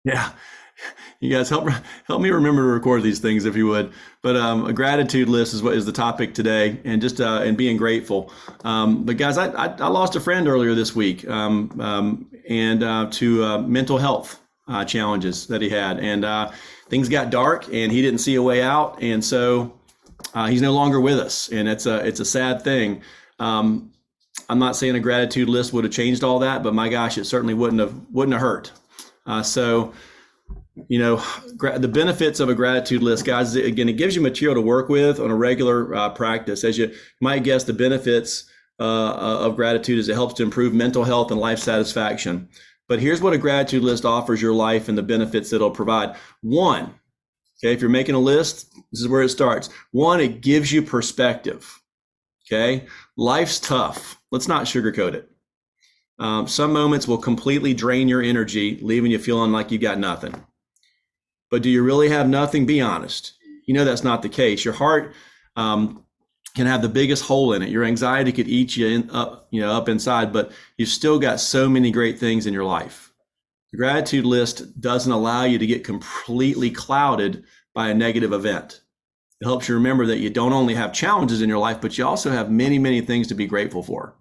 Yeah. You guys help me remember to record these things if you would. But a gratitude list is what is the topic today, and just and being grateful. But guys, I lost a friend earlier this week, and to mental health challenges that he had, and things got dark, and he didn't see a way out, and so he's no longer with us, and it's a sad thing. I'm not saying a gratitude list would have changed all that, but my gosh, it certainly wouldn't have hurt. So, you know, the benefits of a gratitude list, guys, again, it gives you material to work with on a regular practice. As you might guess, the benefits of gratitude is it helps to improve mental health and life satisfaction. But here's what a gratitude list offers your life and the benefits that it'll provide. One, okay, if you're making a list, this is where it starts. One, it gives you perspective. Okay, life's tough. Let's not sugarcoat it. Some moments will completely drain your energy, leaving you feeling like you got nothing. But do you really have nothing? Be honest. You know that's not the case. Your heart can have the biggest hole in it. Your anxiety could eat you up inside, but you've still got so many great things in your life. The gratitude list doesn't allow you to get completely clouded by a negative event. It helps you remember that you don't only have challenges in your life, but you also have many, many things to be grateful for.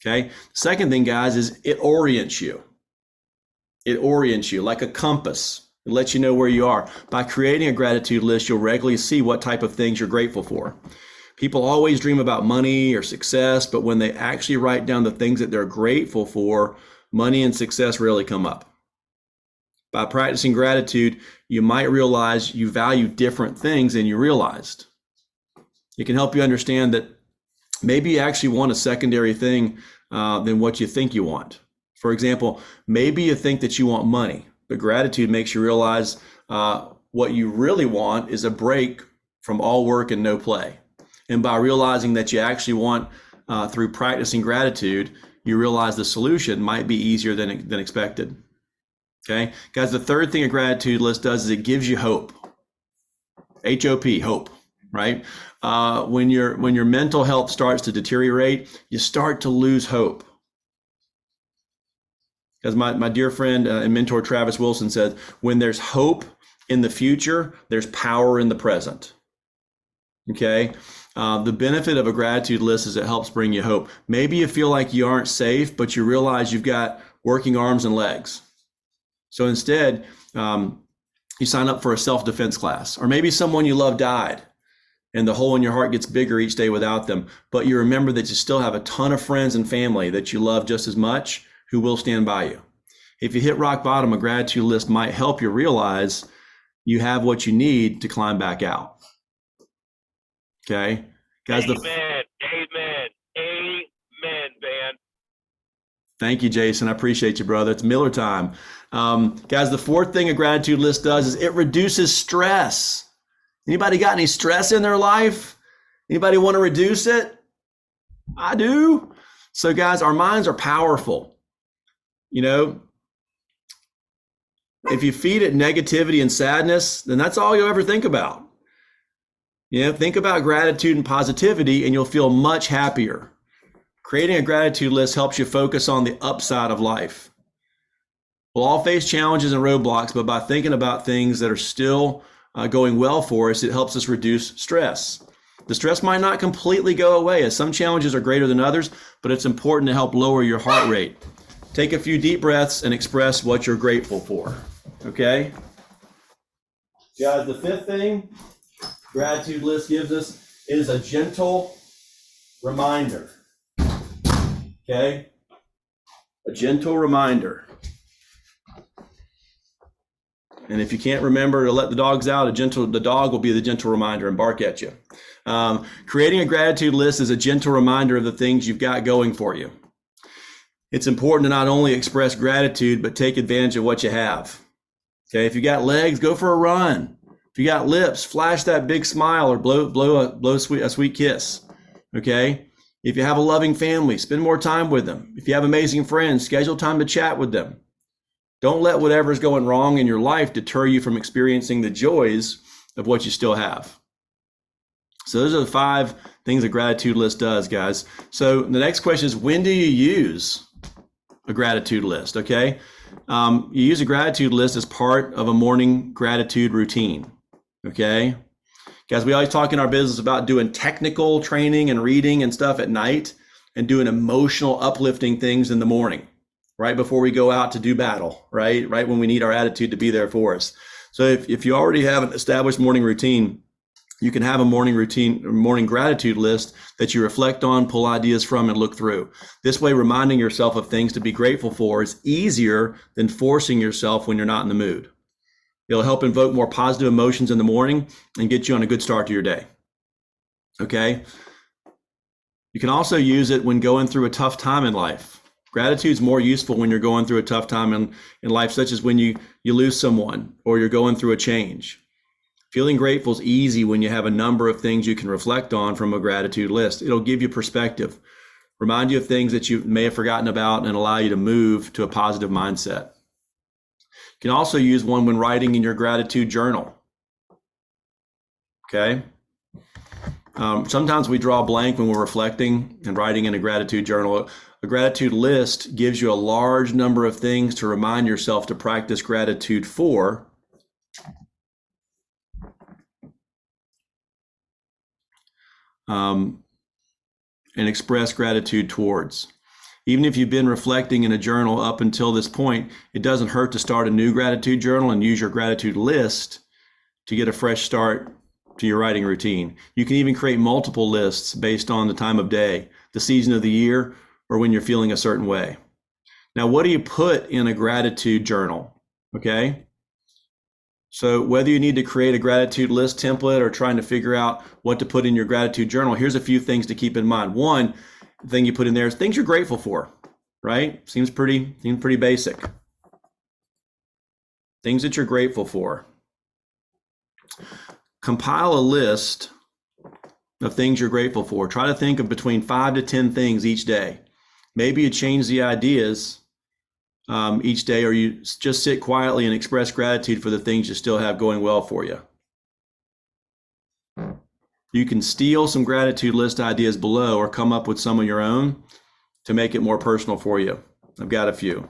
Okay. Second thing, guys, is it orients you. It orients you like a compass. It lets you know where you are. By creating a gratitude list, you'll regularly see what type of things you're grateful for. People always dream about money or success, but when they actually write down the things that they're grateful for, money and success rarely come up. By practicing gratitude, you might realize you value different things than you realized. It can help you understand that maybe you actually want a secondary thing than what you think you want. For example, maybe you think that you want money, but gratitude makes you realize what you really want is a break from all work and no play. And by realizing that you actually want, through practicing gratitude, you realize the solution might be easier than expected. Okay, guys, the third thing a gratitude list does is it gives you hope. H-O-P, hope, right? When your mental health starts to deteriorate, you start to lose hope. As my dear friend and mentor Travis Wilson said, when there's hope in the future, there's power in the present. Okay, the benefit of a gratitude list is it helps bring you hope. Maybe you feel like you aren't safe, but you realize you've got working arms and legs. So instead, you sign up for a self-defense class, or maybe someone you love died and the hole in your heart gets bigger each day without them. But you remember that you still have a ton of friends and family that you love just as much who will stand by you. If you hit rock bottom, a gratitude list might help you realize you have what you need to climb back out. Okay, guys. Amen. Amen, man. Thank you, Jason. I appreciate you, brother. It's Miller time. Guys, the fourth thing a gratitude list does is it reduces stress. Anybody got any stress in their life? Anybody want to reduce it? I do. So guys, our minds are powerful. You know, if you feed it negativity and sadness, then that's all you'll ever think about. You know, think about gratitude and positivity and you'll feel much happier. Creating a gratitude list helps you focus on the upside of life. We'll all face challenges and roadblocks, but by thinking about things that are still going well for us, it helps us reduce stress. The stress might not completely go away, as some challenges are greater than others, but it's important to help lower your heart rate. Take a few deep breaths and express what you're grateful for. Okay? Guys, the fifth thing gratitude list gives us is a gentle reminder. Okay? A gentle reminder. And if you can't remember to let the dogs out, the dog will be the gentle reminder and bark at you. Creating a gratitude list is a gentle reminder of the things you've got going for you. It's important to not only express gratitude, but take advantage of what you have. Okay, if you got legs, go for a run. If you got lips, flash that big smile or blow a sweet kiss. Okay, if you have a loving family, spend more time with them. If you have amazing friends, schedule time to chat with them. Don't let whatever's going wrong in your life deter you from experiencing the joys of what you still have. So those are the 5 things a gratitude list does, guys. So the next question is, when do you use a gratitude list? Okay. You use a gratitude list as part of a morning gratitude routine. Okay. Guys, we always talk in our business about doing technical training and reading and stuff at night and doing emotional, uplifting things in the morning, right before we go out to do battle, right? Right when we need our attitude to be there for us. So if you already have an established morning routine, you can have a morning routine, morning gratitude list that you reflect on, pull ideas from, and look through. This way, reminding yourself of things to be grateful for is easier than forcing yourself when you're not in the mood. It'll help invoke more positive emotions in the morning and get you on a good start to your day. Okay? You can also use it when going through a tough time in life. Gratitude is more useful when you're going through a tough time in life, such as when you lose someone or you're going through a change. Feeling grateful is easy when you have a number of things you can reflect on from a gratitude list. It'll give you perspective, remind you of things that you may have forgotten about, and allow you to move to a positive mindset. You can also use one when writing in your gratitude journal. Okay? Sometimes we draw a blank when we're reflecting and writing in a gratitude journal. A gratitude list gives you a large number of things to remind yourself to practice gratitude for. And express gratitude towards. Even if you've been reflecting in a journal up until this point, it doesn't hurt to start a new gratitude journal and use your gratitude list to get a fresh start to your writing routine. You can even create multiple lists based on the time of day, the season of the year, or when you're feeling a certain way. Now, what do you put in a gratitude journal? Okay. So whether you need to create a gratitude list template or trying to figure out what to put in your gratitude journal, here's a few things to keep in mind. One thing you put in there is things you're grateful for, right? Seems pretty basic. Things that you're grateful for. Compile a list of things you're grateful for. Try to think of between 5 to 10 things each day. Maybe you change the ideas each day, or you just sit quietly and express gratitude for the things you still have going well for you. You can steal some gratitude list ideas below or come up with some of your own to make it more personal for you. I've got a few.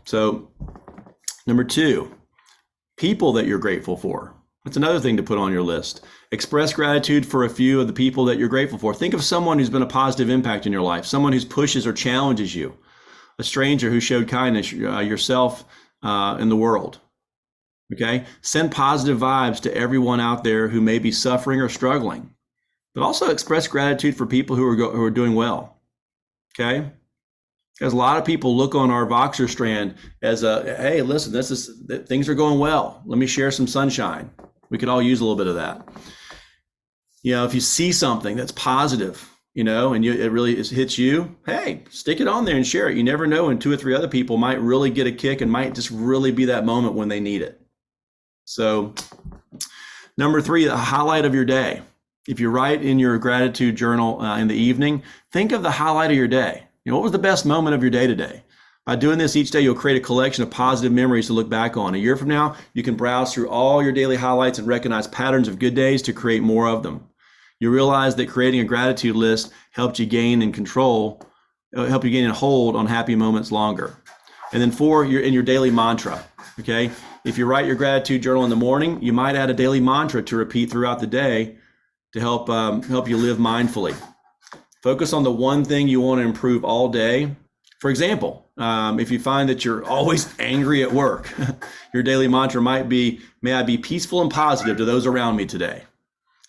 So, number 2, people that you're grateful for. That's another thing to put on your list. Express gratitude for a few of the people that you're grateful for. Think of someone who's been a positive impact in your life, someone who pushes or challenges you, a stranger who showed kindness, yourself in the world. Okay? Send positive vibes to everyone out there who may be suffering or struggling, but also express gratitude for people who are doing well. Okay? Because a lot of people look on our Voxer strand as hey, listen, things are going well. Let me share some sunshine. We could all use a little bit of that. If you see something that's positive, and it really hits you, hey, stick it on there and share it. You never know when 2 or 3 other people might really get a kick and might just really be that moment when they need it. So, number 3, the highlight of your day. If you write in your gratitude journal in the evening, think of the highlight of your day. What was the best moment of your day today? By doing this each day, you'll create a collection of positive memories to look back on. A year from now, you can browse through all your daily highlights and recognize patterns of good days to create more of them. You realize that creating a gratitude list helped you gain and hold on happy moments longer. And then 4, you're in your daily mantra. Okay. If you write your gratitude journal in the morning, you might add a daily mantra to repeat throughout the day to help you live mindfully. Focus on the one thing you want to improve all day. For example, if you find that you're always angry at work, your daily mantra might be, may I be peaceful and positive to those around me today.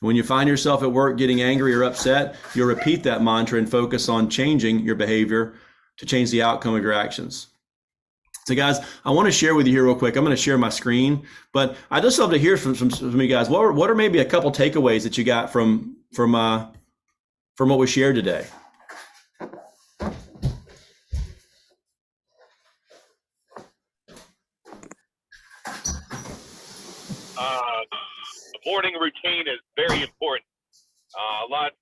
When you find yourself at work getting angry or upset, you'll repeat that mantra and focus on changing your behavior to change the outcome of your actions. So guys, I want to share with you here real quick. I'm going to share my screen, but I just love to hear from you guys. What are maybe a couple takeaways that you got from what we shared today? The morning routine is very important.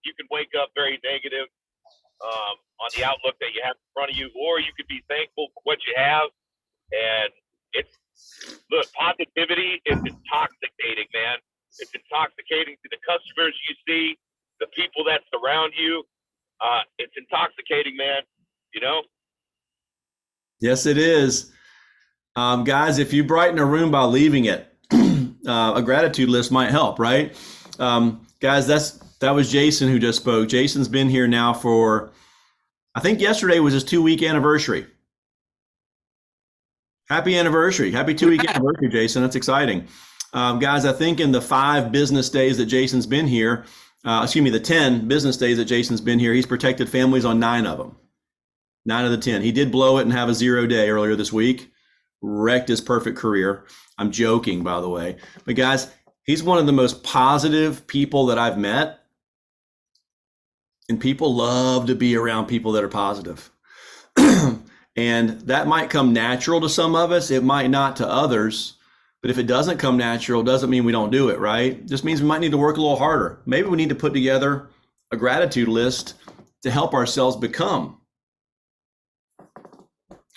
You can wake up very negative on the outlook that you have in front of you, or you could be thankful for what you have. And positivity is intoxicating, man. It's intoxicating to the customers you see, the people that surround you. it's intoxicating, man. You know? Yes, it is. Guys, if you brighten a room by leaving it, a gratitude list might help, right? Guys, that was Jason who just spoke. Jason's been here now for, I think yesterday was his 2-week anniversary. Happy anniversary. Happy 2-week anniversary, Jason. That's exciting. Guys, I think in the 5 business days that Jason's been here, the 10 business days that Jason's been here, he's protected families on 9 of them. 9 of the 10. He did blow it and have a 0 day earlier this week. Wrecked his perfect career. I'm joking, by the way. But guys, he's one of the most positive people that I've met. And people love to be around people that are positive. And that might come natural to some of us. It might not to others. But if it doesn't come natural, doesn't mean we don't do it, right? It just means we might need to work a little harder. Maybe we need to put together a gratitude list to help ourselves become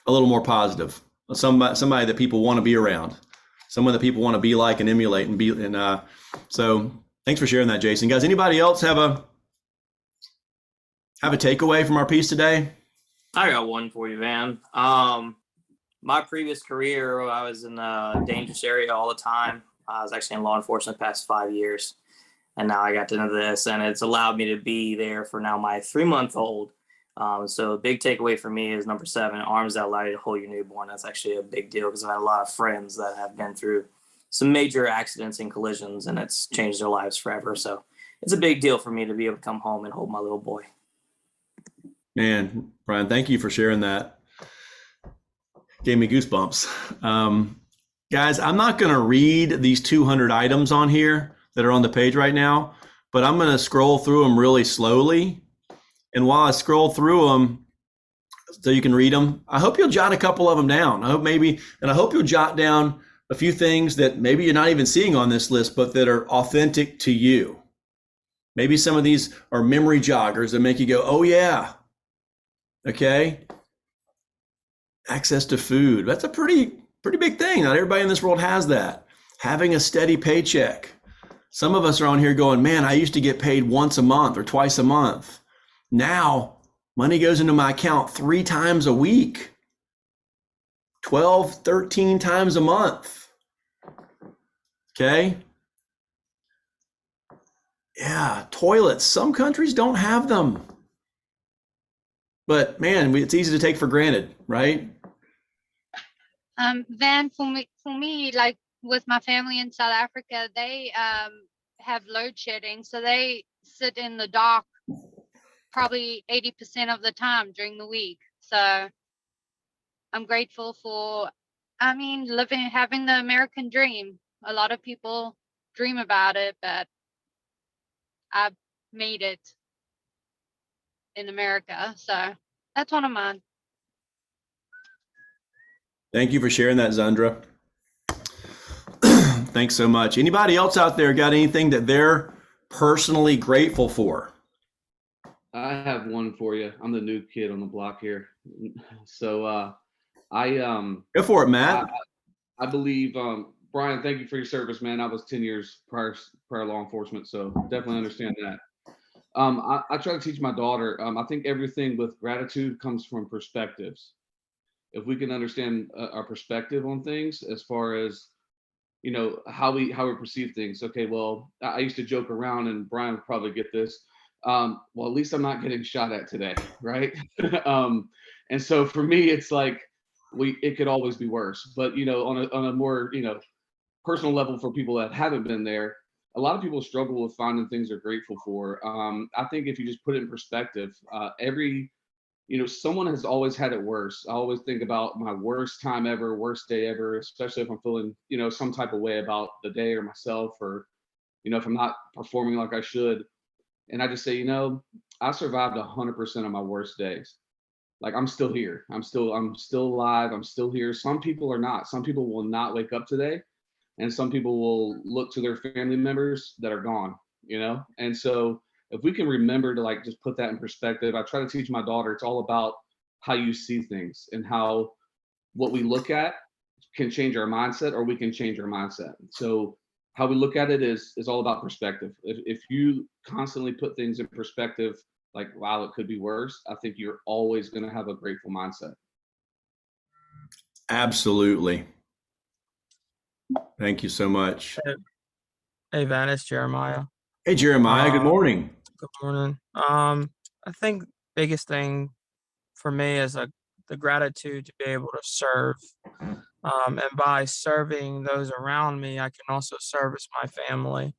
a little more positive. Somebody that people want to be around, someone that people want to be like and emulate and be. And so thanks for sharing that, Jason. Guys, anybody else have a takeaway from our piece today? I got one for you, Van. My previous career, I was in a dangerous area all the time. I was actually in law enforcement the past 5 years. And now I got to know this, and it's allowed me to be there for now my 3-month-old. So a big takeaway for me is number 7, arms that allow you to hold your newborn. That's actually a big deal because I've had a lot of friends that have been through some major accidents and collisions, and it's changed their lives forever. So it's a big deal for me to be able to come home and hold my little boy. Man, Brian, thank you for sharing that. Gave me goosebumps. Guys, I'm not going to read these 200 items on here that are on the page right now, but I'm going to scroll through them really slowly. And while I scroll through them so you can read them, I hope you'll jot a couple of them down. I hope you'll jot down a few things that maybe you're not even seeing on this list, but that are authentic to you. Maybe some of these are memory joggers that make you go, oh yeah. Okay. Access to food. That's a pretty big thing. Not everybody in this world has that. Having a steady paycheck. Some of us are on here going, man, I used to get paid once a month or twice a month. Now money goes into my account 3 times a week, 12, 13 times a month. Okay. Yeah. Toilets. Some countries don't have them. But man, it's easy to take for granted, right? Van, for me, like with my family in South Africa, they have load shedding, so they sit in the dark probably 80% of the time during the week. So I'm grateful for, having the American dream. A lot of people dream about it, but I've made it in America. So that's one of mine. Thank you for sharing that, Zandra. Thanks so much. Anybody else out there got anything that they're personally grateful for? I have one for you. I'm the new kid on the block here. So Go for it, Matt. I believe Brian, thank you for your service, man. I was 10 years prior law enforcement, so definitely understand that. I try to teach my daughter. I think everything with gratitude comes from perspectives. If we can understand our perspective on things, as far as how we perceive things. Okay, well, I used to joke around, and Brian would probably get this. Well, at least I'm not getting shot at today, right? And so for me, it's like it could always be worse. But on a more personal level, for people that haven't been there, a lot of people struggle with finding things they're grateful for. I think if you just put it in perspective, someone has always had it worse. I always think about my worst time ever, worst day ever, especially if I'm feeling, some type of way about the day or myself, or, if I'm not performing like I should. And I just say, I survived 100% of my worst days. Like, I'm still here. I'm still alive. I'm still here. Some people are not. Some people will not wake up today. And some people will look to their family members that are gone, And so if we can remember to just put that in perspective, I try to teach my daughter, it's all about how you see things, and how what we look at can change our mindset, or we can change our mindset. So how we look at it is all about perspective. If you constantly put things in perspective like, wow, it could be worse, I think you're always going to have a grateful mindset. Absolutely. Thank you so much. Hey, Van, it's Jeremiah. Hey, Jeremiah, good Uh, morning. Good morning. I think biggest thing for me is the gratitude to be able to serve. And by serving those around me, I can also service my family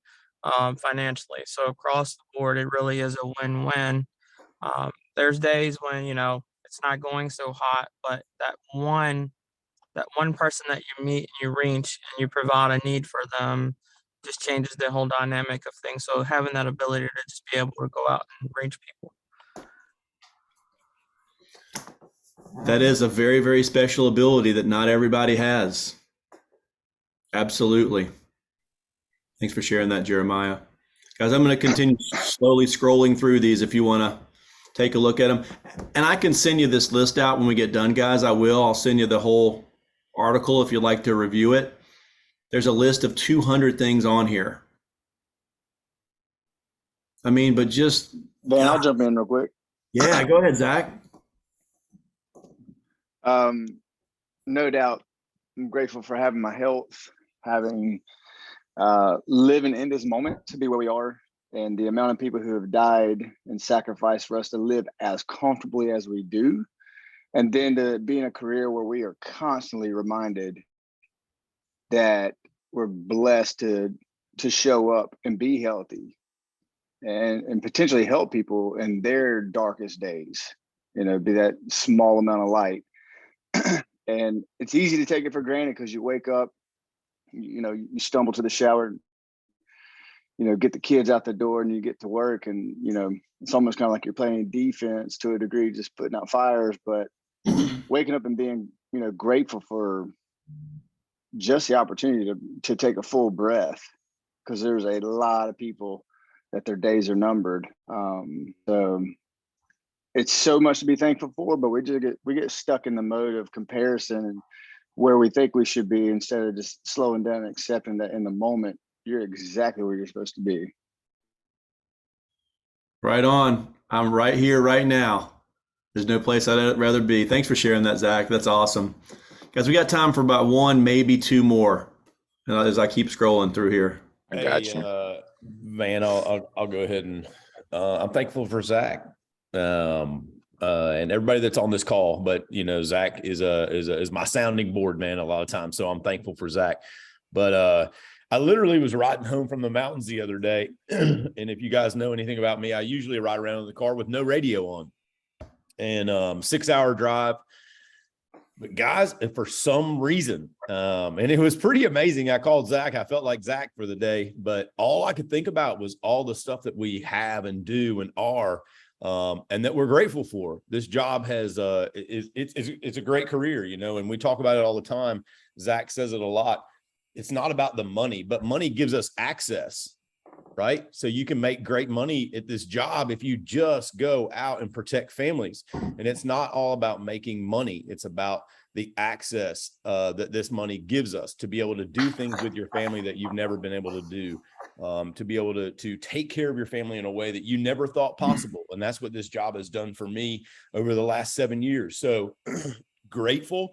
financially. So across the board, it really is a win-win. There's days when, it's not going so hot, but that one person that you meet and you reach and you provide a need for them just changes the whole dynamic of things. So having that ability to just be able to go out and reach people. That is a very, very special ability that not everybody has. Absolutely. Thanks for sharing that, Jeremiah. Guys, I'm going to continue slowly scrolling through these if you want to take a look at them. And I can send you this list out when we get done, guys. I'll send you the whole article if you'd like to review it. There's a list of 200 things on here. I mean, but just... Dan, I'll jump in real quick. Yeah, go ahead, Zach. No doubt, I'm grateful for having my health, having living in this moment to be where we are, and the amount of people who have died and sacrificed for us to live as comfortably as we do. And then to be in a career where we are constantly reminded that we're blessed to show up and be healthy and potentially help people in their darkest days, be that small amount of light. And it's easy to take it for granted because you wake up, you stumble to the shower, get the kids out the door and you get to work, and, it's almost kind of like you're playing defense to a degree, just putting out fires. But waking up and being, grateful for just the opportunity to take a full breath, because there's a lot of people that their days are numbered. So it's so much to be thankful for, but we get stuck in the mode of comparison and where we think we should be, instead of just slowing down and accepting that in the moment, you're exactly where you're supposed to be. Right on. I'm right here, right now. There's no place I'd rather be. Thanks for sharing that, Zach. That's awesome. Guys, we got time for about one, maybe two more, as I keep scrolling through here. I got you. Man, I'll go ahead and I'm thankful for Zach and everybody that's on this call. But Zach is my sounding board, man, a lot of times. So I'm thankful for Zach. But I literally was riding home from the mountains the other day, and if you guys know anything about me, I usually ride around in the car with no radio on, and 6-hour drive. But guys, for some reason, and it was pretty amazing. I called Zach. I felt like Zach for the day, but all I could think about was all the stuff that we have and do and are, and that we're grateful for. This job has, it's a great career, and we talk about it all the time. Zach says it a lot. It's not about the money, but money gives us access, right? So you can make great money at this job if you just go out and protect families. And it's not all about making money. It's about the access that this money gives us to be able to do things with your family that you've never been able to do, to be able to take care of your family in a way that you never thought possible. And that's what this job has done for me over the last 7 years. So grateful.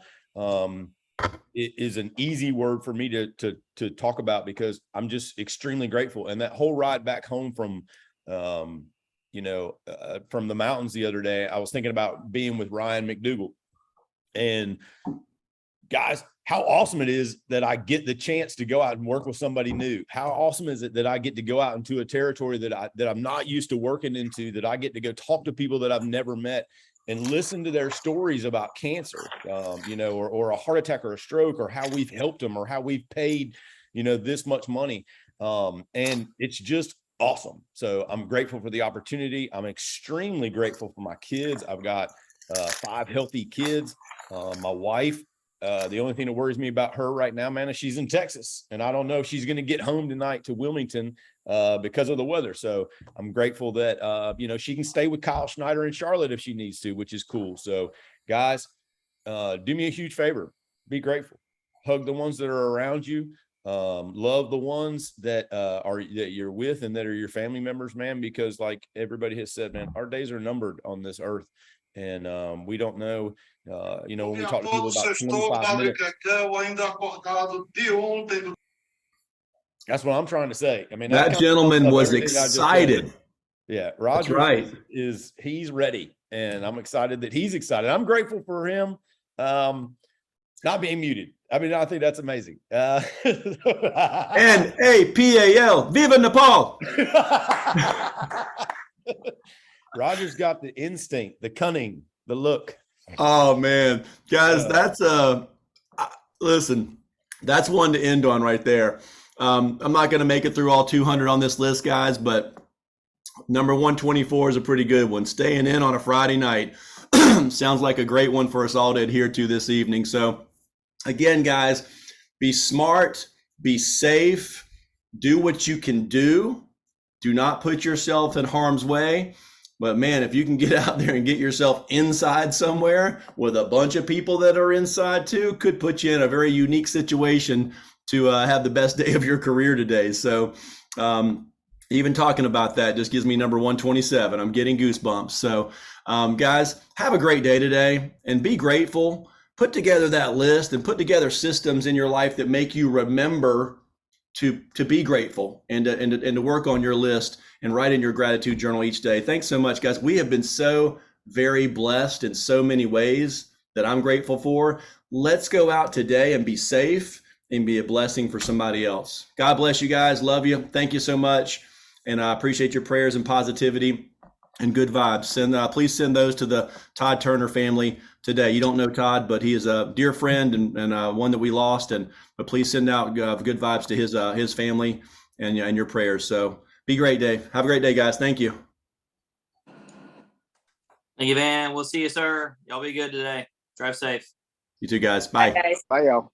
It is an easy word for me to talk about, because I'm just extremely grateful. And that whole ride back home from the mountains the other day, I was thinking about being with Ryan McDougall. And guys, how awesome it is that I get the chance to go out and work with somebody new. How awesome is it that I get to go out into a territory that I'm not used to working into, that I get to go talk to people that I've never met and listen to their stories about cancer, or a heart attack or a stroke, or how we've helped them, or how we've paid, this much money. And it's just awesome. So I'm grateful for the opportunity. I'm extremely grateful for my kids. I've got 5 healthy kids. My wife, the only thing that worries me about her right now, man, is she's in Texas, and I don't know if she's going to get home tonight to Wilmington because of the weather. So I'm grateful that, she can stay with Kyle Schneider in Charlotte if she needs to, which is cool. So guys, do me a huge favor. Be grateful. Hug the ones that are around you. Love the ones that that you're with and that are your family members, man, because like everybody has said, man, our days are numbered on this earth. And we don't know, when we talk to people about 25 minutes. That's what I'm trying to say. I mean, That gentleman was excited. Yeah, Roger right. He's ready, and I'm excited that he's excited. I'm grateful for him not being muted. I mean, I think that's amazing. And APAL, Viva Nepal. Roger's got the instinct, the cunning, the look. Oh man, guys, that's listen, that's one to end on right there. I'm not going to make it through all 200 on this list, guys, but number 124 is a pretty good one. Staying in on a Friday night sounds like a great one for us all to adhere to this evening. So again, guys, be smart, be safe, do what you can do. Do not put yourself in harm's way. But man, if you can get out there and get yourself inside somewhere with a bunch of people that are inside too, could put you in a very unique situation to have the best day of your career today. So even talking about that just gives me number 127. I'm getting goosebumps. So guys, have a great day today and be grateful. Put together that list and put together systems in your life that make you remember to be grateful and to work on your list and write in your gratitude journal each day. Thanks so much, guys. We have been so very blessed in so many ways that I'm grateful for. Let's go out today and be safe and be a blessing for somebody else. God bless you guys. Love you. Thank you so much. And I appreciate your prayers and positivity and good vibes. Please send those to the Todd Turner family today. You don't know Todd, but he is a dear friend and one that we lost. But please send out good vibes to his family and your prayers. So be great, Dave. Have a great day, guys. Thank you. Thank you, Van. We'll see you, sir. Y'all be good today. Drive safe. You too, guys. Bye. Bye, y'all.